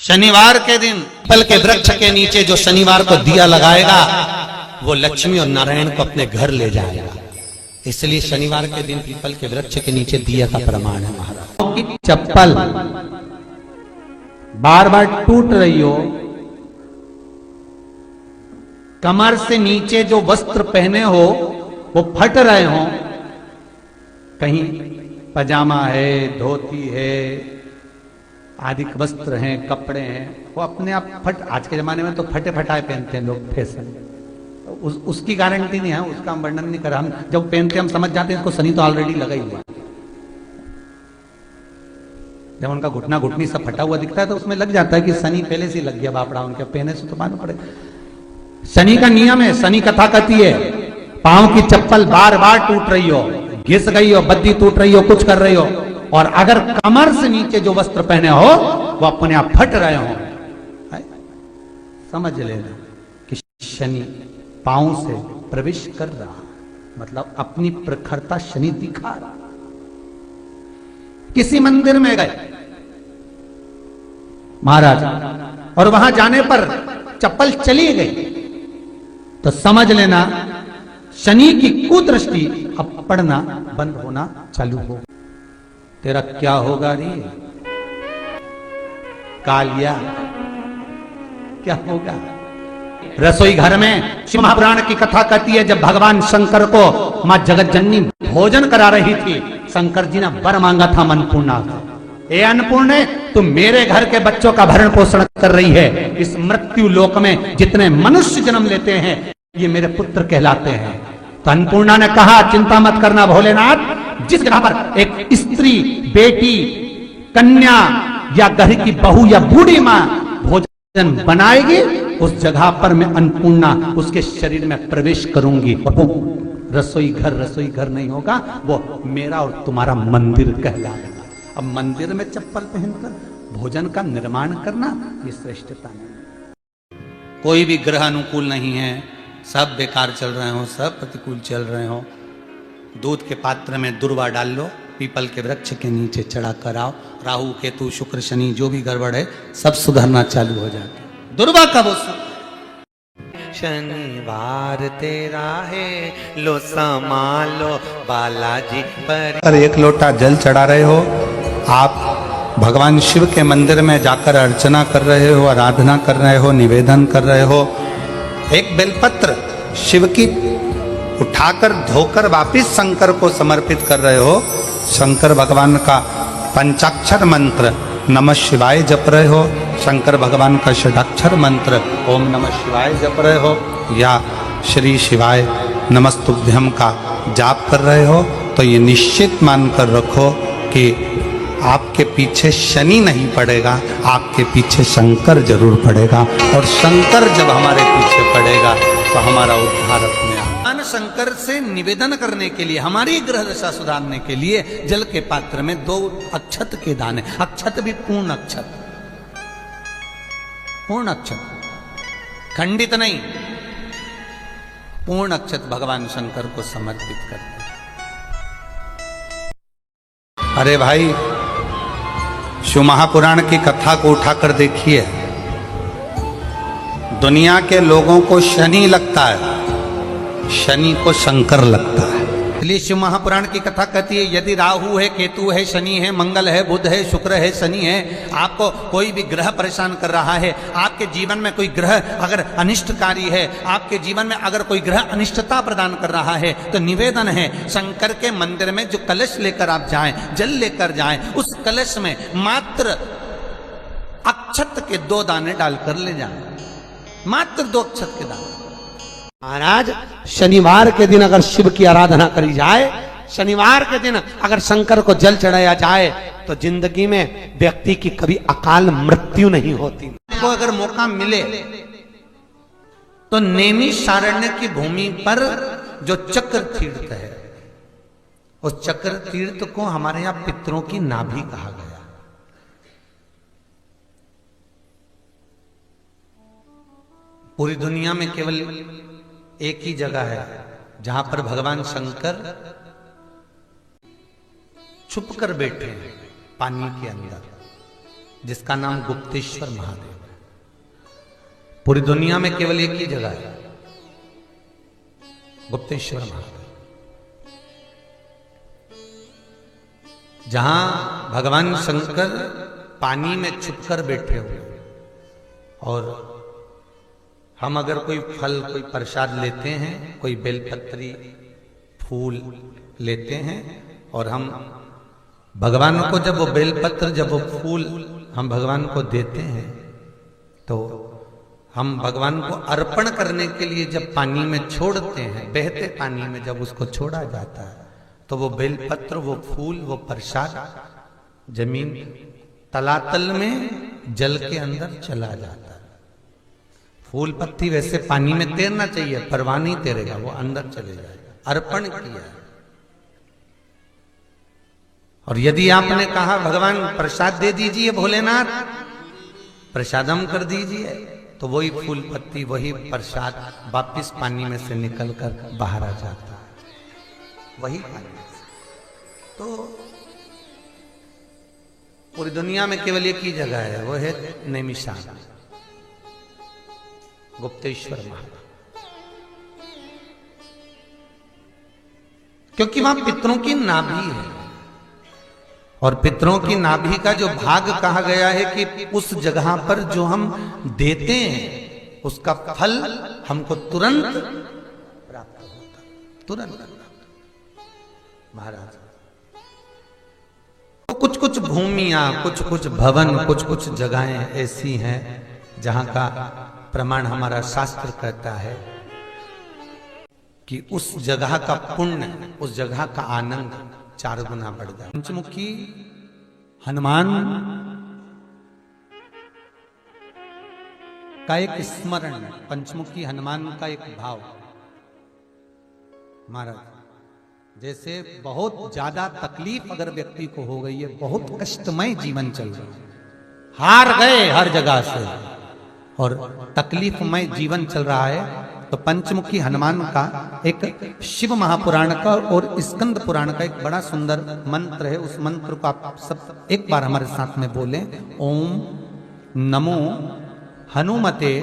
शनिवार के दिन पीपल के वृक्ष के नीचे जो शनिवार को दिया लगाएगा वो लक्ष्मी और नारायण को अपने घर ले जाएगा। इसलिए शनिवार के दिन पीपल के वृक्ष के नीचे दिया का प्रमाण है। महाराज चप्पल बार बार टूट रही हो, कमर से नीचे जो वस्त्र पहने हो वो फट रहे हो, कहीं पजामा है, धोती है, आदि वस्त्र हैं, कपड़े हैं, वो अपने आप फट। आज के जमाने में तो फटे फटाए पहनते हैं लोग, फैशन। उसकी गारंटी नहीं है, उसका हम वर्णन नहीं कर रहा। हम जब पहनते हम समझ जाते हैं इसको शनि तो ऑलरेडी लगा ही हुआ। जब उनका घुटना घुटनी सब फटा हुआ दिखता है तो उसमें लग जाता है कि शनि पहले से लग गया बापड़ा, उनके पहने से तो मालूम पड़े। शनि का नियम है, शनि कथा कहती है पांव की चप्पल बार बार टूट रही हो, घिस गई हो, बद्दी टूट रही हो, कुछ कर रही हो, और अगर कमर से नीचे जो वस्त्र पहने हो वो अपने आप फट रहे हो, समझ लेना कि शनि पांव से प्रवेश कर रहा, मतलब अपनी प्रखरता शनि दिखा रहा। किसी मंदिर में गए महाराज और वहां जाने पर चप्पल चली गई तो समझ लेना शनि की कुदृष्टि अब पड़ना बंद होना चालू हो। तेरा क्या होगा रे कालिया, क्या होगा? रसोई घर में शिव महापुराण की कथा कहती है जब भगवान शंकर को मां जगत जननी भोजन करा रही थी, शंकर जी ने वर मांगा था अन्नपूर्णा का। ए अन्नपूर्णे, तुम मेरे घर के बच्चों का भरण पोषण कर रही है, इस मृत्यु लोक में जितने मनुष्य जन्म लेते हैं ये मेरे पुत्र कहलाते हैं। तो अन्नपूर्णा ने कहा चिंता मत करना भोलेनाथ, जिस जगह पर एक स्त्री, बेटी, कन्या या घर की बहू या बूढ़ी मां भोजन बनाएगी उस जगह पर मैं अन्नपूर्णा उसके शरीर में प्रवेश करूंगी। और वो रसोई घर नहीं होगा, वो मेरा और तुम्हारा मंदिर कहलाएगा। अब मंदिर में चप्पल पहनकर भोजन का निर्माण करना ये श्रेष्ठता नहीं। कोई भी ग्रह अनुकूल नहीं है, सब बेकार चल रहे हो, सब प्रतिकूल चल रहे हो, दूध के पात्र में दुर्वा डाल लो, पीपल के वृक्ष के नीचे चढ़ा कर आओ, राहु केतु शुक्र शनि जो भी गड़बड़ है सब सुधरना चालू हो जाता। दुर्वा का वो शनिवार तेरा है लो संभालो बालाजी पर। अगर एक लोटा जल चढ़ा रहे हो, आप भगवान शिव के मंदिर में जाकर अर्चना कर रहे हो, आराधना कर रहे हो, निवेदन कर रहे हो, एक बेलपत्र शिव की उठाकर धोकर वापिस शंकर को समर्पित कर रहे हो, शंकर भगवान का पंचाक्षर मंत्र नमः शिवाय जप रहे हो, शंकर भगवान का षडाक्षर मंत्र ओम नमः शिवाय जप रहे हो, या श्री शिवाय नमस्तुभ्यम का जाप कर रहे हो, तो ये निश्चित मानकर रखो कि आपके पीछे शनि नहीं पड़ेगा, आपके पीछे शंकर जरूर पड़ेगा। और शंकर जब हमारे पीछे पड़ेगा तो हमारा उद्धार अपने आप। शंकर से निवेदन करने के लिए, हमारी ग्रह दशा सुधारने के लिए जल के पात्र में 2 अक्षत के दाने, अक्षत भी पूर्ण अक्षत, पूर्ण अक्षत, खंडित नहीं, पूर्ण अक्षत भगवान शंकर को समर्पित करते। अरे भाई, शिव महापुराण की कथा को उठाकर देखिए, दुनिया के लोगों को शनि लगता है, शनि को शंकर लगता है। इसलिए शिव महापुराण की कथा कहती है यदि राहु है, केतु है, शनि है, मंगल है, बुध है, शुक्र है, शनि है, आपको कोई भी ग्रह परेशान कर रहा है, आपके जीवन में कोई ग्रह अगर अनिष्टकारी है, आपके जीवन में अगर कोई ग्रह अनिष्टता प्रदान कर रहा है, तो निवेदन है शंकर के मंदिर में जो कलश लेकर आप जाएं, जल लेकर जाएं, उस कलश में मात्र अक्षत के 2 दाने डालकर ले जाएं, मात्र 2 अक्षत के दाने। महाराज, शनिवार के दिन अगर शिव की आराधना करी जाए, शनिवार के दिन अगर शंकर को जल चढ़ाया जाए तो जिंदगी में व्यक्ति की कभी अकाल मृत्यु नहीं होती। को अगर मौका मिले तो नैमिषारण्य की भूमि पर जो चक्र तीर्थ है, उस चक्र तीर्थ को हमारे यहां पितरों की नाभि कहा गया। पूरी दुनिया में केवल एक ही जगह है जहां पर भगवान शंकर छुपकर बैठे हैं पानी के अंदर, जिसका नाम गुप्तेश्वर महादेव है। पूरी दुनिया में केवल एक ही जगह है, गुप्तेश्वर महादेव, जहां भगवान शंकर पानी में छुपकर बैठे हुए, और हम अगर कोई फल, कोई प्रसाद लेते हैं, कोई बेलपत्री फूल लेते हैं, और हम भगवान को जब वो बेलपत्र, जब वो फूल हम भगवान को देते हैं, तो हम भगवान को अर्पण करने के लिए जब पानी में छोड़ते हैं, बहते पानी में जब उसको छोड़ा जाता है, तो वो बेलपत्र, वो फूल, वो प्रसाद जमीन तलातल में जल के अंदर चला जाता है। फूल पत्ती वैसे पानी में तैरना चाहिए, परवाह नहीं तैरेगा, वो अंदर चले जाएगा, अर्पण किया। और यदि आपने कहा भगवान प्रसाद दे दीजिए, भोलेनाथ प्रसादम कर दीजिए, तो वही फूल पत्ती, वही प्रसाद वापिस पानी में से निकलकर बाहर आ जाता है, वही पानी से। तो पूरी दुनिया में केवल एक ही जगह है, वो है नैमिषारण्य, गुप्तेश्वर महादेव, क्योंकि वहां पितरों की नाभि है, और पितरों की नाभि का जो भाग कहा गया है कि उस जगह पर जो हम देते हैं उसका फल हमको तुरंत प्राप्त होता, तुरंत। महाराज तो कुछ कुछ भूमियां, कुछ कुछ भवन, कुछ कुछ जगहें ऐसी हैं जहां का प्रमाण हमारा शास्त्र कहता है कि उस जगह का पुण्य, उस जगह का आनंद 4 गुना बढ़ जाए। पंचमुखी हनुमान का एक स्मरण, पंचमुखी हनुमान का एक भाव। महाराज जैसे बहुत ज्यादा तकलीफ अगर व्यक्ति को हो गई है, बहुत कष्टमय जीवन चल रहा है, हार गए हर जगह से और तकलीफमय जीवन चल रहा है, तो पंचमुखी हनुमान का एक शिव महापुराण का और स्कंद पुराण का एक बड़ा सुंदर मंत्र है। उस मंत्र को आप सब एक बार हमारे साथ में बोलें। ओम नमो हनुमते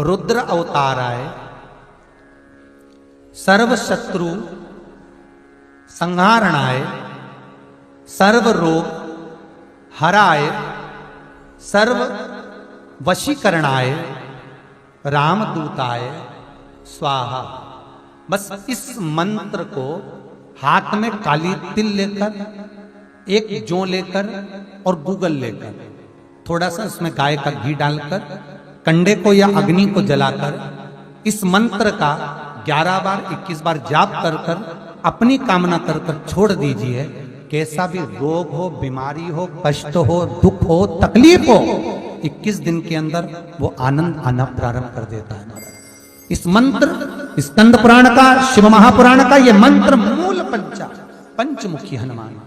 रुद्र अवताराय सर्व शत्रु संहारणाय सर्व रोग हराय सर्व वशीकरणाय रामदूताय स्वाहा। बस इस मंत्र को हाथ में काली तिल लेकर, एक जौ लेकर और गूगल लेकर, थोड़ा सा उसमें गाय का घी डालकर, कंडे को या अग्नि को जलाकर इस मंत्र का 11 बार 21 बार जाप कर कर अपनी कामना कर कर छोड़ दीजिए। कैसा भी रोग हो, बीमारी हो, कष्ट हो, दुख हो, तकलीफ हो, 21 दिन के अंदर वो आनंद आना प्रारंभ कर देता है। इस मंत्र, स्कंद पुराण का, शिव महापुराण का ये मंत्र मूल पंचमुखी हनुमान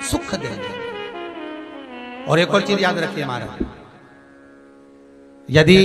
सुख देंगे। और एक और चीज याद रखिए महाराज, यदि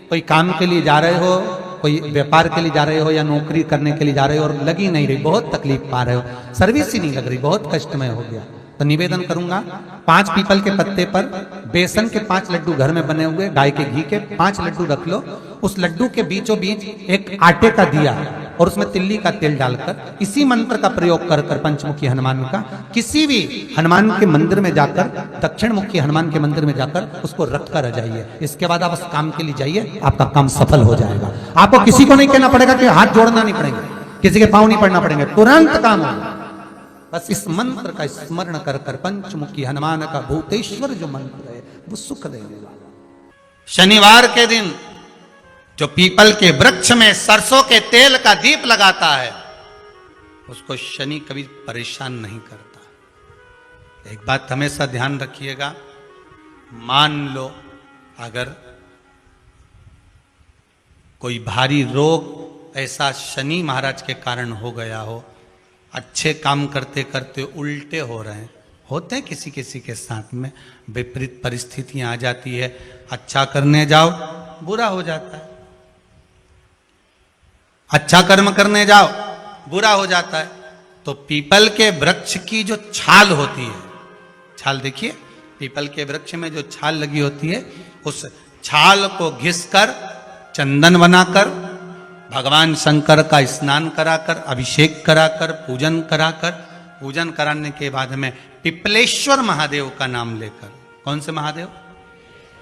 कोई काम के लिए जा रहे हो, कोई व्यापार के लिए जा रहे हो या नौकरी करने के लिए जा रहे हो और लगी नहीं रही, बहुत तकलीफ पा रहे हो, सर्विस ही नहीं लग रही, बहुत कष्टमय हो गया, तो निवेदन करूंगा 5 पीपल के पत्ते पर बेसन के 5 लड्डू घर में बने हुए, गाय के घी के 5 लड्डू रख लो, उस लड्डू के बीचों बीच एक आटे का दिया और उसमें तिल्ली का तेल डालकर इसी मंत्र का प्रयोग कर कर पंचमुखी हनुमान का किसी भी हनुमान के मंदिर में जाकर, दक्षिण मुखी हनुमान के मंदिर में जाकर उसको रख कर आ जाइए। इसके बाद आप उस काम के लिए जाइए, आपका काम सफल हो जाएगा। आपको किसी को नहीं कहना पड़ेगा कि हाथ जोड़ना नहीं पड़ेगा, किसी के पांव नहीं पड़ना पड़ेंगे, तुरंत काम होगा। बस इस मंत्र का स्मरण कर कर पंचमुखी हनुमान का भूतेश्वर जो मंत्र है वो सुख देगा। शनिवार के दिन जो पीपल के वृक्ष में सरसों के तेल का दीप लगाता है उसको शनि कभी परेशान नहीं करता। एक बात हमेशा ध्यान रखिएगा, मान लो अगर कोई भारी रोग ऐसा शनि महाराज के कारण हो गया हो, अच्छे काम करते करते उल्टे हो रहे हैं, होते हैं किसी किसी के साथ में, विपरीत परिस्थितियां आ जाती है, अच्छा करने जाओ बुरा हो जाता है, अच्छा कर्म करने जाओ बुरा हो जाता है। तो पीपल के वृक्ष की जो छाल होती है, छाल देखिए, पीपल के वृक्ष में जो छाल लगी होती है, उस छाल को घिसकर चंदन बनाकर भगवान शंकर का स्नान कराकर, अभिषेक कराकर, पूजन कराने के बाद में पिपलेश्वर महादेव का नाम लेकर, कौन से महादेव?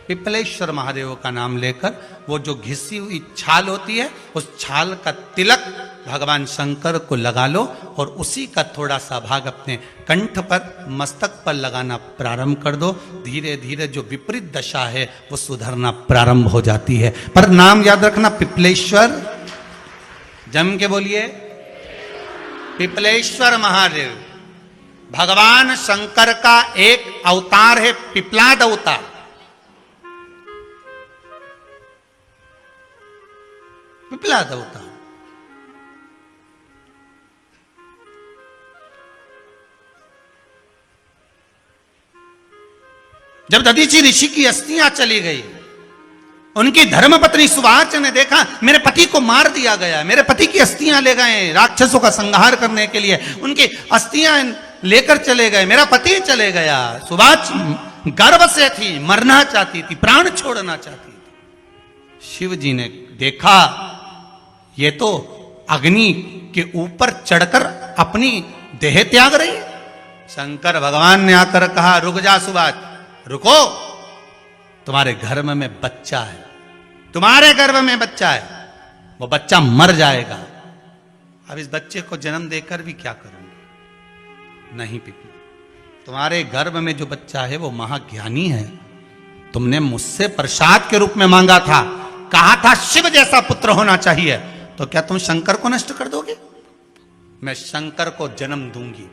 पिपलेश्वर महादेव का नाम लेकर वो जो घिसी हुई छाल होती है, उस छाल का तिलक भगवान शंकर को लगा लो और उसी का थोड़ा सा भाग अपने कंठ पर, मस्तक पर लगाना प्रारंभ कर दो। धीरे धीरे जो विपरीत दशा है वो सुधरना प्रारंभ हो जाती है। पर नाम याद रखना, पिपलेश्वर, जम के बोलिए, पिपलेश्वर महादेव भगवान शंकर का एक अवतार है, पिपलाद अवतार। पिपलाद अवतार जब दधीचि ऋषि की अस्थियां चली गई, उनकी धर्मपत्नी सुवाच ने देखा मेरे पति को मार दिया गया, मेरे पति की अस्थियां ले गए राक्षसों का संहार करने के लिए, उनकी अस्थियां लेकर चले गए, मेरा पति चले गया। सुवाच गर्व से थी, मरना चाहती थी, प्राण छोड़ना चाहती थी। शिव जी ने देखा ये तो अग्नि के ऊपर चढ़कर अपनी देह त्याग रही। शंकर भगवान ने आकर कहा, रुक जा सुवाच, रुको, तुम्हारे गर्भ में बच्चा है, तुम्हारे गर्भ में बच्चा है, वो बच्चा मर जाएगा। अब इस बच्चे को जन्म देकर भी क्या करूंगी? नहीं पिपली, तुम्हारे गर्भ में जो बच्चा है वो महाज्ञानी है। तुमने मुझसे प्रसाद के रूप में मांगा था, कहा था शिव जैसा पुत्र होना चाहिए, तो क्या तुम शंकर को नष्ट कर दोगे? मैं शंकर को जन्म दूंगी।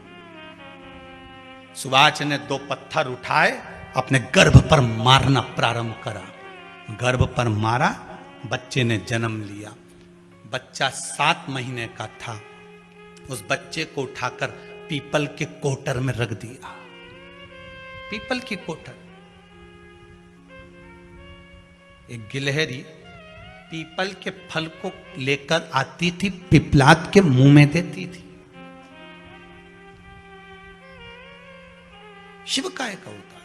सुवाच ने 2 पत्थर उठाए, अपने गर्भ पर मारना प्रारंभ करा। गर्भ पर मारा, बच्चे ने जन्म लिया। बच्चा 7 महीने का था। उस बच्चे को उठाकर पीपल के कोटर में रख दिया। पीपल की कोटर। एक गिलहरी पीपल के फल को लेकर आती थी, पिपलाद के मुंह में देती थी। शिव का एक अवतार,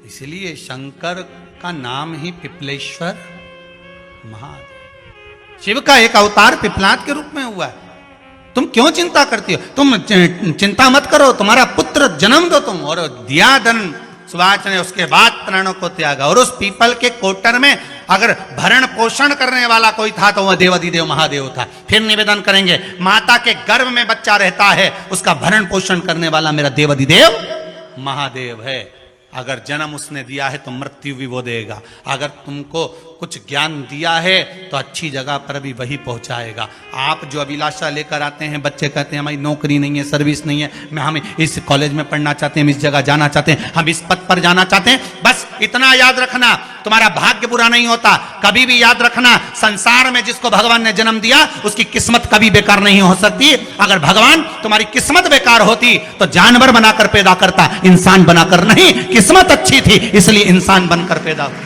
इसलिए शंकर का नाम ही पिपलेश्वर महादेव। शिव का एक अवतार पिपलाद के रूप में हुआ है। तुम क्यों चिंता करती हो? तुम चिंता मत करो, तुम्हारा पुत्र जन्म दो तुम। और दिया धन सुवाच ने, उसके बाद प्राणों को त्यागा। और उस पीपल के कोटर में अगर भरण पोषण करने वाला कोई था तो वह देवाधिदेव महादेव था। फिर निवेदन करेंगे, माता के गर्भ में बच्चा रहता है, उसका भरण पोषण करने वाला मेरा देवाधिदेव महादेव है। अगर जन्म उसने दिया है तो मृत्यु भी वो देगा। अगर तुमको कुछ ज्ञान दिया है तो अच्छी जगह पर भी वही पहुंचाएगा। आप जो अभिलाषा लेकर आते हैं, बच्चे कहते हैं हमारी नौकरी नहीं है, सर्विस नहीं है, हम इस कॉलेज में पढ़ना चाहते हैं, हम इस जगह जाना चाहते हैं, हम इस पद पर जाना चाहते हैं, बस इतना याद रखना, तुम्हारा भाग्य बुरा नहीं होता। कभी भी याद रखना, संसार में जिसको भगवान ने जन्म दिया उसकी किस्मत कभी बेकार नहीं हो सकती। अगर भगवान तुम्हारी किस्मत बेकार होती तो जानवर बनाकर पैदा करता, इंसान बनाकर नहीं। किस्मत अच्छी थी इसलिए इंसान बनकर पैदा हुआ,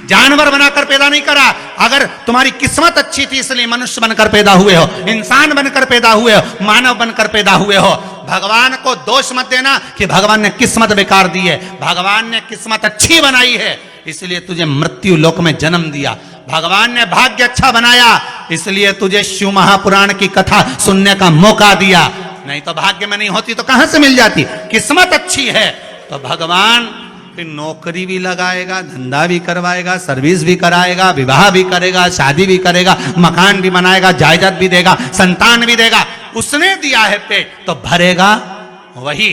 जानवर बनाकर पैदा नहीं करा। अगर तुम्हारी किस्मत अच्छी थी इसलिए मनुष्य बनकर पैदा हुए हो, इंसान बनकर पैदा हुए हो, मानव बनकर पैदा हुए हो। भगवान को दोष मत देना कि भगवान ने किस्मत बेकार दी है। भगवान ने किस्मत अच्छी बनाई है इसलिए तुझे मृत्यु लोक में जन्म दिया। भगवान ने भाग्य अच्छा बनाया इसलिए तुझे शिव महापुराण की कथा सुनने का मौका दिया। नहीं तो भाग्य में नहीं होती तो कहां से मिल जाती? किस्मत अच्छी है तो भगवान फिर नौकरी भी लगाएगा, धंधा भी करवाएगा, सर्विस भी कराएगा, विवाह भी करेगा, शादी भी करेगा, मकान भी बनाएगा, जायदाद भी देगा, संतान भी देगा। उसने दिया है पेट तो भरेगा वही।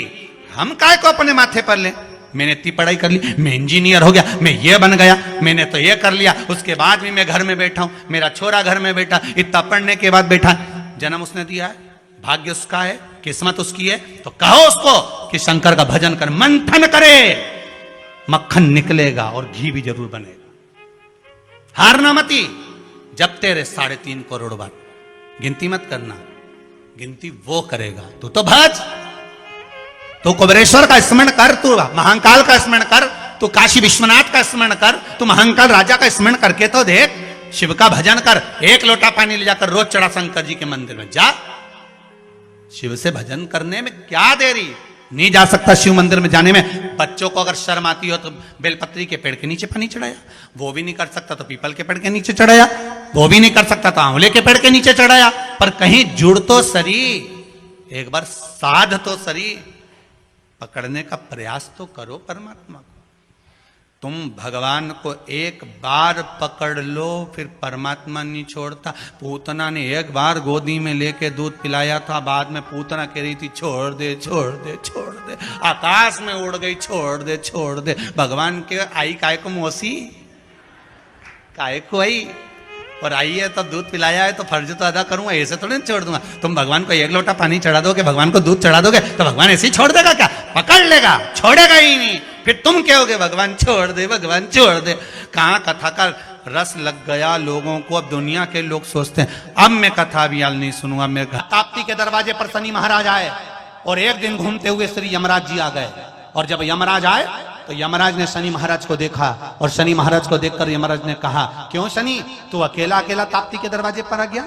हम काय को अपने माथे पर ले? मैंने इतनी पढ़ाई कर ली, मैं इंजीनियर हो गया, मैं ये बन गया, मैंने तो ये कर लिया, उसके बाद भी मैं घर में बैठा हूं, मेरा छोरा घर में बैठा, इतना पढ़ने के बाद बैठा। जन्म उसने दिया है, भाग्य उसका है, किस्मत उसकी है, तो कहो उसको कि शंकर का भजन कर, मंथन करे, मक्खन निकलेगा और घी भी जरूर बनेगा। हारना मती। जब तेरे 3.5 करोड़ बार गिनती मत करना, गिनती वो करेगा। तू तो भज, तू कुबेरेश्वर का स्मरण कर, तू महाकाल का स्मरण कर, तू काशी विश्वनाथ का स्मरण कर, तू महाकाल राजा का स्मरण करके तो देख। शिव का भजन कर, 1 लोटा पानी ले जाकर रोज चढ़ा शंकर जी के मंदिर में जा। शिव से भजन करने में क्या देरी? नहीं जा सकता शिव मंदिर में जाने में। बच्चों को अगर शर्म आती हो तो बेलपत्री के पेड़ के नीचे पानी चढ़ाया, वो भी नहीं कर सकता तो पीपल के पेड़ के नीचे चढ़ाया, वो भी नहीं कर सकता तो आंवले के पेड़ के नीचे चढ़ाया। पर कहीं जुड़ तो सरी, एक बार साध तो सरी, पकड़ने का प्रयास तो करो परमात्मा को। तुम भगवान को एक बार पकड़ लो फिर परमात्मा नहीं छोड़ता। पूतना ने एक बार गोदी में लेके दूध पिलाया था, बाद में पूतना कह रही थी छोड़ दे छोड़ दे छोड़ दे, आकाश में उड़ गई, छोड़ दे छोड़ दे। भगवान के आई काय को मौसी, काय को आई, और आई है तो दूध पिलाया है तो फर्ज तो अदा करूंगा, ऐसे थोड़ी नहीं छोड़ दूंगा। तुम भगवान को एक लोटा पानी चढ़ा दोगे, भगवान को दूध चढ़ा दोगे तो भगवान ऐसे ही छोड़ देगा क्या? पकड़ लेगा, छोड़ेगा ही नहीं। फिर तुम कहोगे भगवान छोड़ दे, भगवान छोड़ दे। कहाँ कथा का रस लग गया लोगों को। अब दुनिया के लोग सोचते हैं अब मैं कथा भी हाल नहीं सुनूंगा। मेरे घर ताप्ती के दरवाजे पर शनि महाराज आए और एक दिन घूमते हुए श्री यमराज जी आ गए। और जब यमराज आए तो यमराज ने शनि महाराज को देखा और शनि महाराज को देखकर यमराज ने कहा, क्यों शनि तू अकेला अकेला ताप्ती के दरवाजे पर आ गया,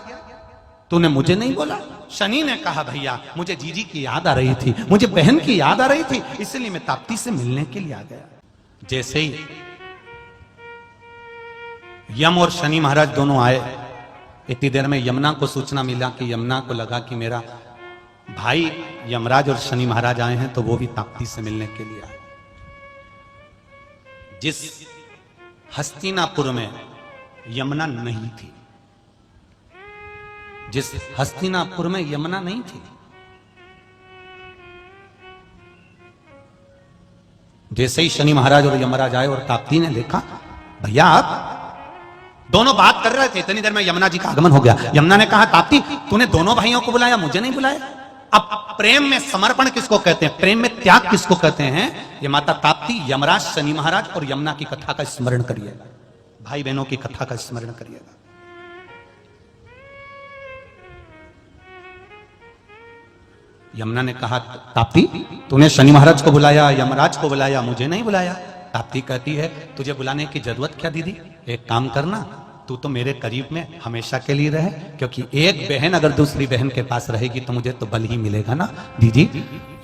तूने मुझे नहीं बोला? शनि ने कहा, भैया मुझे जीजी की याद आ रही थी, मुझे बहन की याद आ रही थी, इसलिए मैं ताप्ती से मिलने के लिए आ गया। जैसे ही यम और शनि महाराज दोनों आए, इतनी देर में यमुना को सूचना मिला कि यमुना को लगा कि मेरा भाई यमराज और शनि महाराज आए हैं तो वो भी ताप्ती से मिलने के लिए आए। जिस हस्तिनापुर में यमुना नहीं थी, जिस हस्तिनापुर में यमुना नहीं थी, जैसे ही शनि महाराज और यमराज आए और ताप्ती ने देखा, भैया आप दोनों बात कर रहे थे, इतनी देर में यमुना जी का आगमन हो गया। यमुना ने कहा, ताप्ती तूने दोनों भाइयों को बुलाया, मुझे नहीं बुलाया। अब प्रेम में समर्पण किसको कहते हैं, प्रेम में त्याग किसको कहते हैं? ये माता ताप्ती, यमराज, शनि महाराज और यमुना की कथा का स्मरण करिएगा, भाई बहनों की कथा का स्मरण करिएगा। यमुना ने कहा, ताप्ती तूने शनि महाराज को बुलाया, यमराज को बुलाया, मुझे नहीं बुलाया। ताप्ती कहती है, तुझे बुलाने की जरूरत क्या दीदी, एक काम करना, तू तो मेरे करीब में हमेशा के लिए रहे, क्योंकि एक बहन अगर दूसरी बहन के पास रहेगी तो मुझे तो बल ही मिलेगा ना दीदी।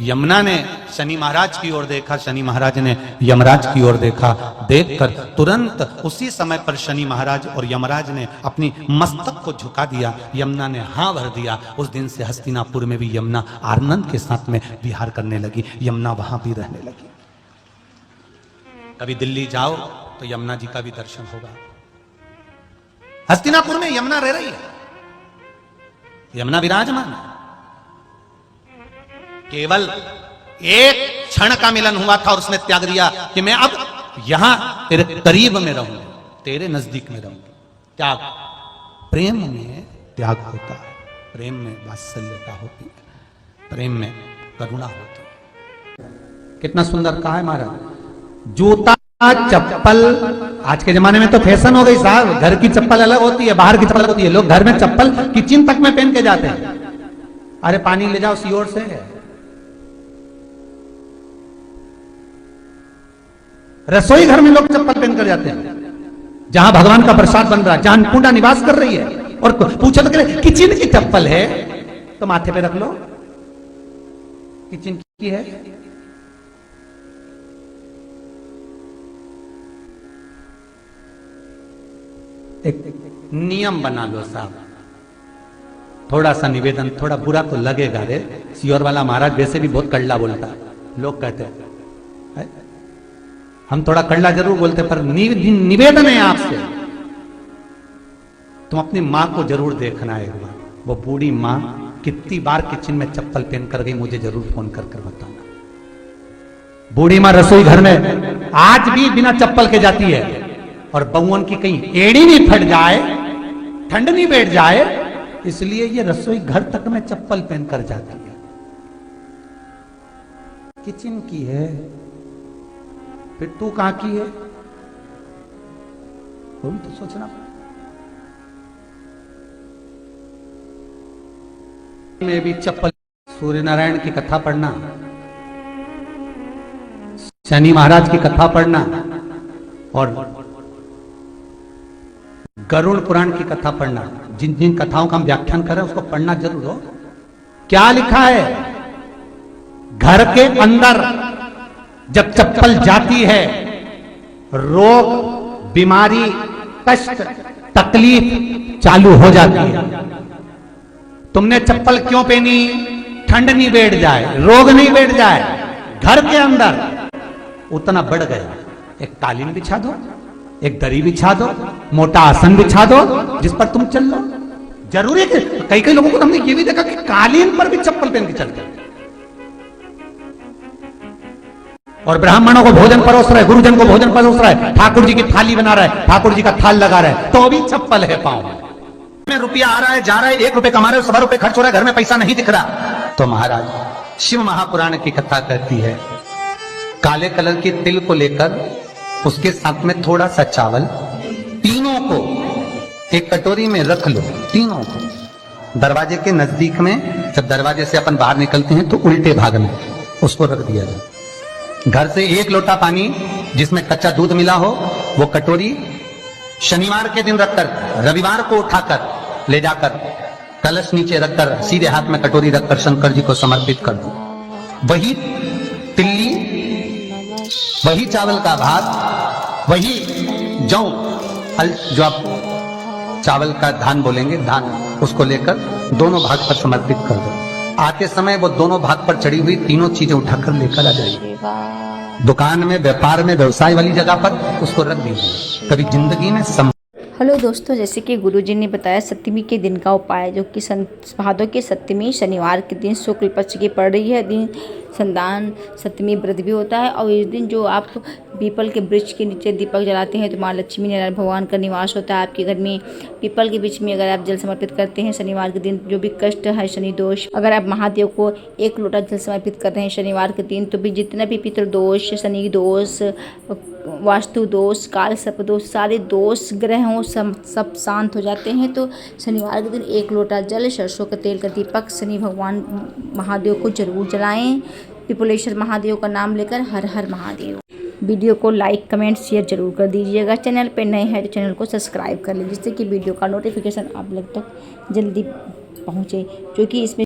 यमुना ने शनि महाराज की ओर देखा, शनि महाराज ने यमराज की ओर देखा। देखकर तुरंत उसी समय पर शनि महाराज और यमराज ने अपनी मस्तक को झुका दिया, यमुना ने हाँ भर दिया। उस दिन से हस्तिनापुर में भी यमुना आनंद के साथ में विहार करने लगी, यमुना वहां भी रहने लगी। कभी दिल्ली जाओ तो यमुना जी का भी दर्शन होगा। हस्तिनापुर में यमुना रह रही है, यमुना विराजमान है। केवल एक क्षण का मिलन हुआ था और उसने त्याग दिया कि मैं अब यहां तेरे करीब में रहूंगा, तेरे नजदीक में रहूंगा। त्याग, प्रेम में त्याग होता है, प्रेम में वात्सल्यता होती है, प्रेम में करुणा होती है। कितना सुंदर कहा है महाराज। जूता चप्पल आज के जमाने में तो फैशन हो गई साहब, घर की चप्पल अलग होती है, बाहर की चप्पल अलग होती है। लोग घर में चप्पल किचन तक में पहन के जाते हैं। अरे पानी ले जाओ सीओर से। रसोई घर में लोग चप्पल पहन कर जाते हैं, जहां भगवान का प्रसाद बन रहा है, जहां अन्नपूर्णा निवास कर रही है, और पूछो तो करे किचन की चप्पल है तो माथे पे रख लो, किचन की है। एक नियम बना लो साहब, थोड़ा सा निवेदन, थोड़ा बुरा तो लगेगा रे, सियोर वाला महाराज वैसे भी बहुत कड़ला बोलता है, लोग कहते हैं हम थोड़ा कड़ला जरूर बोलते हैं, पर निवेदन है आपसे, तुम अपनी मां को जरूर देखना एक बार। वो बूढ़ी मां कितनी बार किचन में चप्पल पहन कर गई, मुझे जरूर फोन कर बताना। बूढ़ी मां रसोई घर में आज भी बिना चप्पल के जाती है, और बहुओं की कहीं एड़ी नहीं फट जाए, ठंड नहीं बैठ जाए, इसलिए ये रसोई घर तक में चप्पल पहन कर जाती है। किचन की है, फिर तू कहां की है, तुम तो सोचना। में भी चप्पल, सूर्य नारायण की कथा पढ़ना, शनि महाराज की कथा पढ़ना, और गरुड़ पुराण की कथा पढ़ना। जिन जिन कथाओं का हम व्याख्यान कर रहे हैं उसको पढ़ना जरूर हो। क्या लिखा है? घर के अंदर जब चप्पल जाती है, रोग, बीमारी, कष्ट, तकलीफ चालू हो जाती है। तुमने चप्पल क्यों पहनी? ठंड नहीं बैठ जाए, रोग नहीं बैठ जाए। घर के अंदर उतना बढ़ गया, एक कालीन बिछा दो, एक दरी बिछा दो, मोटा आसन बिछा दो, जिस पर तुम चल लो। जरूरी है कि कई कई लोगों को हमने ये भी देखा कि कालीन पर भी चप्पल पहन के चलते हैं। और ब्राह्मणों को भोजन परोस रहा है, गुरुजन को भोजन परोस रहा है, ठाकुर जी की थाली बना रहा है, ठाकुर जी का थाल लगा रहा है, तो भी चप्पल है पांव में। रुपया आ रहा है, जा रहा है, 1 रुपए कमा रहे हो, 100 रुपए खर्च हो रहा है, घर में पैसा नहीं दिख रहा। तो महाराज शिव महापुराण की कथा कहती है, काले कलर के तिल को लेकर उसके साथ में थोड़ा सा चावल, तीनों को एक कटोरी में रख लो। तीनों को दरवाजे के नजदीक में, जब दरवाजे से अपन बाहर निकलते हैं तो उल्टे भाग में उसको रख दिया जाए। घर से 1 लोटा पानी जिसमें कच्चा दूध मिला हो, वो कटोरी शनिवार के दिन रखकर रविवार को उठाकर ले जाकर कलश नीचे रखकर सीधे हाथ में कटोरी रखकर शंकर जी को समर्पित कर दो। वही तिल्ली, वही चावल का भात, वही जौ, जो आप चावल का धान बोलेंगे, धान, उसको लेकर दोनों भाग पर समर्पित कर दो। आते समय वो दोनों भाग पर चढ़ी हुई तीनों चीजें उठाकर लेकर आ जाइए। दुकान में, व्यापार में, व्यवसाय वाली जगह पर उसको रख दीजिए। कभी जिंदगी में हेलो दोस्तों, जैसे कि गुरुजी ने बताया सप्तमी के दिन का उपाय, जो कि भादों के सप्तमी शनिवार के दिन शुक्ल पक्ष की पड़ रही है, दिन संतान सप्तमी व्रत भी होता है। और इस दिन जो आप पीपल के वृक्ष के नीचे दीपक जलाते हैं तो माँ लक्ष्मी नारायण भगवान का निवास होता है आपके घर में। पीपल के बीच में अगर आप जल समर्पित करते हैं शनिवार के दिन, जो भी कष्ट है, शनि दोष, अगर आप महादेव को 1 लोटा जल समर्पित कर रहे हैं शनिवार के दिन, तो भी जितना भी पितृदोष, शनि दोष, वास्तु दोष, काल सर्प दोष, सारे दोष ग्रहों सब शांत हो जाते हैं। तो शनिवार के दिन 1 लोटा जल, सरसों का तेल का दीपक शनि भगवान महादेव को जरूर जलाएं। पिपलेश्वर महादेव का नाम लेकर हर हर महादेव। वीडियो को लाइक, कमेंट, शेयर जरूर कर दीजिएगा। चैनल पे नए हैं तो चैनल को सब्सक्राइब कर लीजिए, जिससे कि वीडियो का नोटिफिकेशन आप लोग तक जल्दी पहुँचे, क्योंकि इसमें